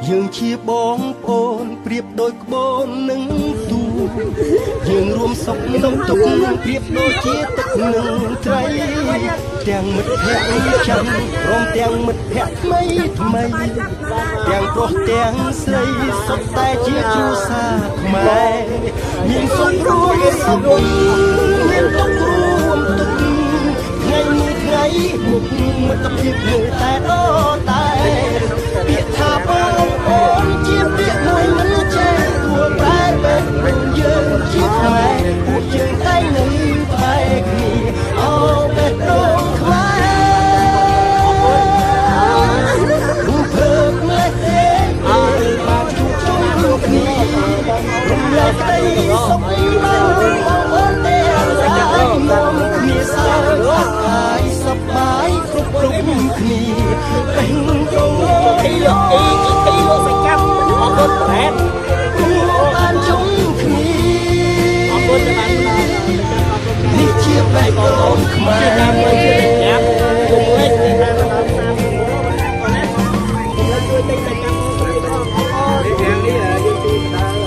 យើងជាបងប្អូនប្រៀបដូចក្បូននឹងទូយើងរួមសុខក្នុងទុក្ខប្រៀបដូចជាទឹកនឹងត្រីទាំងមិត្តភក្តិចាំព្រមទាំងមិត្តភក្តិថ្មីទាំងប្រុសទាំងស្រីសុទ្ធតែជាគ្រួសារខ្មែរមានសុខរួមសុខមានទុក្ខរួមទុក្ខថ្ងៃមួយថ្ងៃមុខមិត្តភាពនៅតែដតែពាក្យថាបងប្អូនជាពាក្យមួយមិនចេះរួចប្រែបែបយើងជាខ្មែរពួកយើងតែនឹងបែកគ្នាអូបេះដូងខ្មែរភើបម្លេះទេអើបានជួបជុំគ្នារំលែកក្តីសុខដល់បងប្អូនតែរាយនាំគ្នាសើហើយសប្បាយគ្រប់គ្នាពេញគង់ទីលោកសេកាប់អរគុណប្រែតបានជុំគ្នាអរគុណបាននេះជាបែបបងប្អូនខ្មែរមួយជាញ៉ាំជុំវិញទៅតាមតាមជួយតែចាំយ៉ាងនេះយើងជួយដល់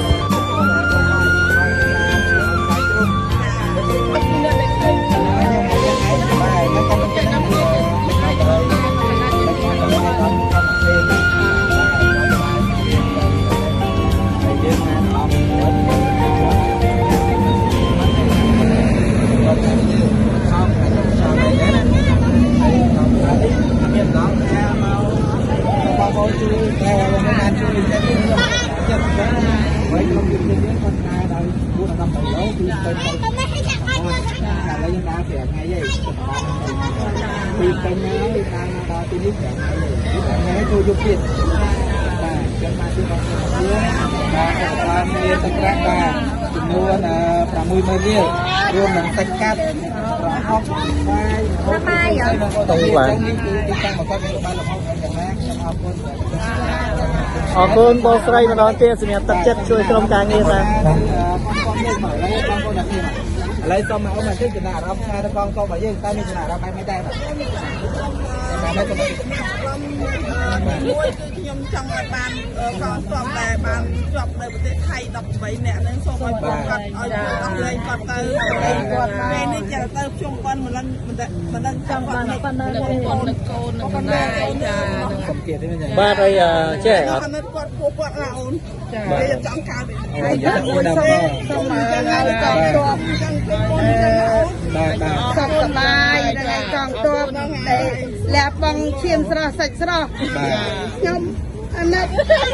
ពីពេញហើយតាមដល់ទីនេះថ្ងៃជួយយកទៀតបាទចាំមកជួយបងប្អូនបាទឧបករណ៍មានទឹកប្រាក់បាទចំនួន60000រៀលរួមនឹងសាច់កាត់ប្រហុកបាយទៅបាទនេះគឺទីតាំងមកគាត់បានលំអយ៉ាងណាខ្ញុំអរគុណអរគុណបងស្រីម្ដងទៀតសម្រាប់ទឹកចិត្តជួយក្រុមការងារតាបងប្អូននេះមកហើយបងប្អូនអ្នកនេះឥឡូវសូមមកអ៊ំបន្តិចចំណាក់អារម្មណ៍ថាកងកងរបស់យើងតើមានចំណាក់អារម្មណ៍បែបនេះដែរបាទបាទទៅមួយគឺខ្ញុំចង់ឲ្យបានកងទ័ពដែលបានជាប់នៅប្រទេសថៃ18នាក់ហ្នឹងសូមឲ្យគាត់ឲ្យអស់លែងគាត់ទៅគាត់ពេលនេះចាទៅជុំប៉ុនមិនដឹងចង់បានប៉ុណ្ណាទេកូនណាចាសុខទៀតទេចាបាទហើយចេះអត់គាត់ពោះគាត់ណាអូនចាចង់កើតហើយយ៉ាងនេះដល់សូមឲ្យកងទ័ពចឹងទៅអូនបាទសុខសប្បាយដល់កងទ័ពដែលលះបងឈាមស្រស់សាច់ស្រស់ខ្ញុំអាណិតខ្លាំង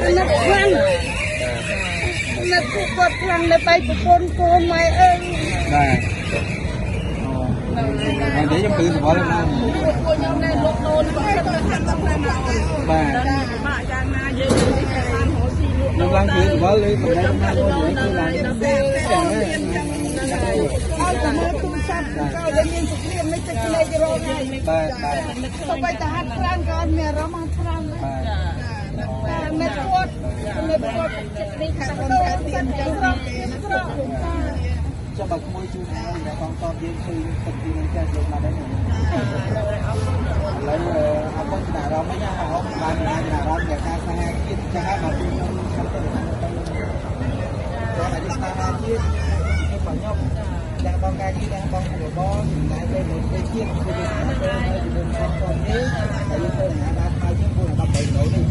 អាណិតពួកគាត់ខ្លាំងនៅបែកប្រពន្ធកូនម៉ែអើយបាទអូនិយាយខ្ញុំគឺសវល់ណាស់ពួកខ្ញុំនៅលោកដូនគាត់ថាដល់ណាបាទបាក់យ៉ាងណាយើងបានរស់ស៊ីលក់ខ្ញុំឡើងគឺសវល់លើកំណត់ណាអូនគឺឡើងឲ្យទៅមើលទូរស័ព្ទក៏ដែលមានសុខភាពនេះទឹកលេខរងហើយបាទទៅไปតែហាត់ប្រាណក៏មានអារម្មណ៍ហាត់ប្រាណបាទនៅគាត់ចិត្តនេះខាងខ្លួនខាងទៀតចឹងចាំបើក្មួយជួយហើយដល់បងតបយើងឃើញទឹកទីនឹងចេះយកមកដែរឥឡូវអរគុណដល់អារម្មណ៍ណាអរគុណបានអារម្មណ៍នៃការសហគមន៍ចាស់មកពីខ្ញុំខ្ញុំទៅដល់តែយើងតាមអាជីពបងខ្ញុំដែលបងការងារដែលបងរបរតែពេលមួយពេលជាតិគឺយើងទៅជំនុំផងនេះហើយយើងទៅណាបានហើយយើងគួរ13នេះ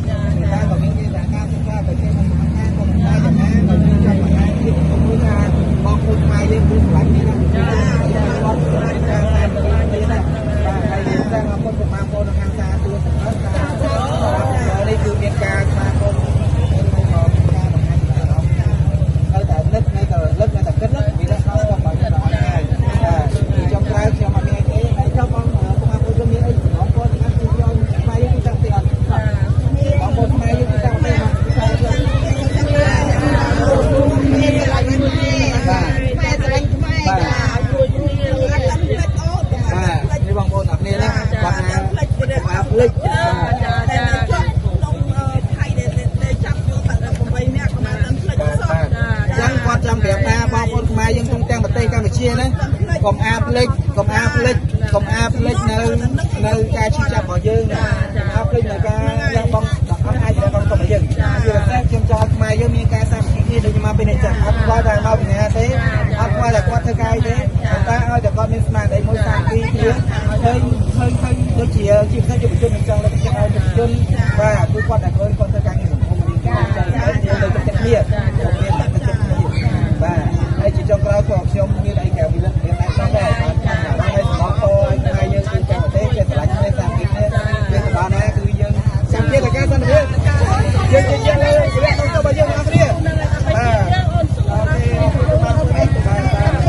តែបើមានគេថាការសិក្សាប្រទេសក្នុងអាហារក៏មិនដែរយ៉ាងណាបើយើងចាំអាហារជាតិជាមួយថាបងប្អូនខ្មែរយើងគឺខ្លាំងនេះណាគាត់អាចការតាមនេះណាបាទហើយយើងតែអរគុណបងប្អូនខាងសាទូទៅនេះគឺមានការស្វាគមន៍លឹកនៃក៏លឹកនៅតែគិតពីដល់ដល់មកដល់ហើយចុងក្រោយខ្ញុំអត់មានអីហើយចុះបងប្អូនមានអីបងប្អូនអាចជួយយកស្មារតីទីតាំងទីអត់បងប្អូនស្មារតីទីតាំងទីមកបាទតែស្រឡាញ់ខ្មែរបាទជួយអត់ភ្លេចអូបាទនេះបងប្អូនអរគ្នាណាគាត់ណាភ្លេចចាចាំប្រាប់ថាបងប្អូនខ្មែរយើងក្នុងទាំងប្រទេសកម្ពុជាណាកុំអាភ្លេចនៅការឈឺចាប់របស់យើងណាអាភ្លេចនៅការលះបង់អត់អាច ដូចជាជាពិសេសយុវជនចង់លើកទឹកចិត្តឲ្យយុវជនបាទគឺគាត់តែឃើញគាត់ធ្វើការងារសង្គមនេះគាត់លើកទឹកចិត្តគ្នាបាទហើយជាចុងក្រោយក៏ខ្ញុំមានអីក្រៅពីលើកមានតែxongដែរហើយសម្រាប់តថ្ងៃយើងគឺចាំប្រទេសជាឆ្លាញ់ទេសាគីនេះវាសបានណាគឺយើងចាំជាការសន្និដ្ឋានយើងជាលើកទៅរបស់យើងអស់គ្នាបាទអូខេបាទ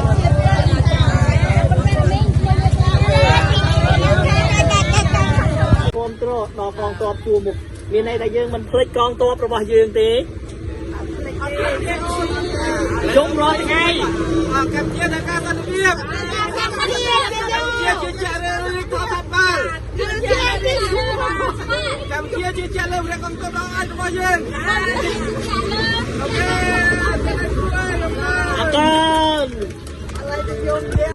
គ្រប់គ្រងដល់កងទ័ពជួមុខមានន័យថាយើងមិនភ្លេចកងទ័ពរបស់យើងទេជុំរាល់ថ្ងៃកម្ពុជានៅការសន្តិភាពកម្ពុជាជាជារឿងធម្មតាកម្ពុជាជាជាលើកកងទ័ពរបស់យើង